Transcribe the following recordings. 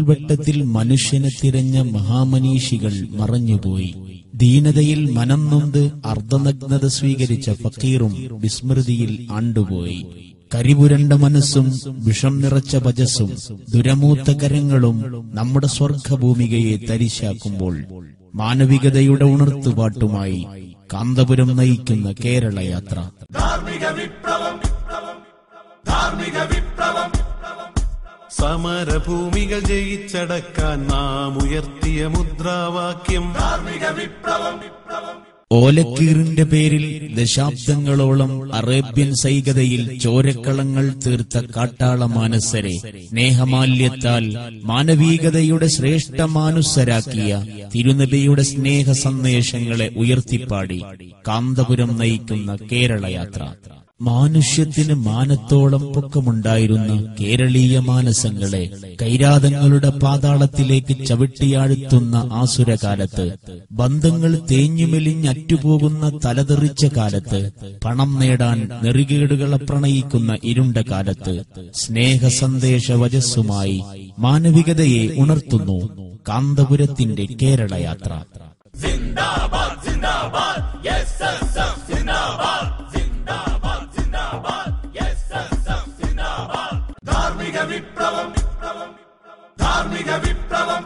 പകൽവെട്ടത്തിൽ മനുഷ്യനെ തിരഞ്ഞ മഹാമനീഷികൾ മറഞ്ഞുപോയി. ദീനതയിൽ മനം നൊന്ത് അർദ്ധനഗ്നത സ്വീകരിച്ച ഫക്കീറും വിസ്മൃതിയിൽ ആണ്ടുപോയി. കരിപുരണ്ട മനസ്സും വിഷം നിറച്ച ഭജസ്സും ദുരമൂത്ത കരങ്ങളും നമ്മുടെ സ്വർഗഭൂമികയെ തരിശാക്കുമ്പോൾ മാനവികതയുടെ ഉണർത്തുപാട്ടുമായി കാന്തപുരം നയിക്കുന്ന കേരളയാത്ര. സമരഭൂമികൾ ജയിച്ചടക്കാൻ നാം ഉയർത്തിയ മുദ്രാവാക്യം ഓലക്കീറിന്റെ പേരിൽ ദശാബ്ദങ്ങളോളം അറേബ്യൻ സൈകതയിൽ ചോരക്കളങ്ങൾ തീർത്ത കാട്ടാള മാനസരെ സ്നേഹമാല്യത്താൽ മാനവീകതയുടെ ശ്രേഷ്ഠമാനുസരാക്കിയ തിരുനബിയുടെ സ്നേഹ സന്ദേശങ്ങളെ ഉയർത്തിപ്പാടി കാന്തപുരം നയിക്കുന്ന കേരളയാത്ര. മാനുഷ്യത്തിന് മാനത്തോളം പൊക്കമുണ്ടായിരുന്ന കേരളീയ മാനസങ്ങളെ കൈരാതങ്ങളുടെ പാതാളത്തിലേക്ക് ചവിട്ടിയാഴ്ത്തുന്ന ആസുരകാലത്ത്, ബന്ധങ്ങൾ തേഞ്ഞുമെലിഞ്ഞറ്റുപോകുന്ന തലതെറിച്ച കാലത്ത്, പണം നേടാൻ നെറികേടുകളെ പ്രണയിക്കുന്ന ഇരുണ്ട കാലത്ത് സ്നേഹ സന്ദേശ വജസ്സുമായി മാനവികതയെ ഉണർത്തുന്നു കാന്തപുരത്തിന്റെ കേരളയാത്ര. സിന്ദാബാദ് സിന്ദാബാദ് എസ്എസ്എഫ് സിന്ദാബാദ് സിന്ദാബാദ് സിന്ദാബാദ് എസ്എസ്എഫ് സിന്ദാബാദ്. ധാർമ്മിക വിപ്ലവം ധാർമ്മിക വിപ്ലവം.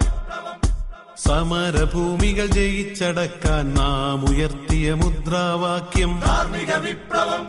സമരഭൂമികൾ ജയിച്ചടക്കാൻ നാം ഉയർത്തിയ മുദ്രാവാക്യം ധാർമ്മിക വിപ്ലവം.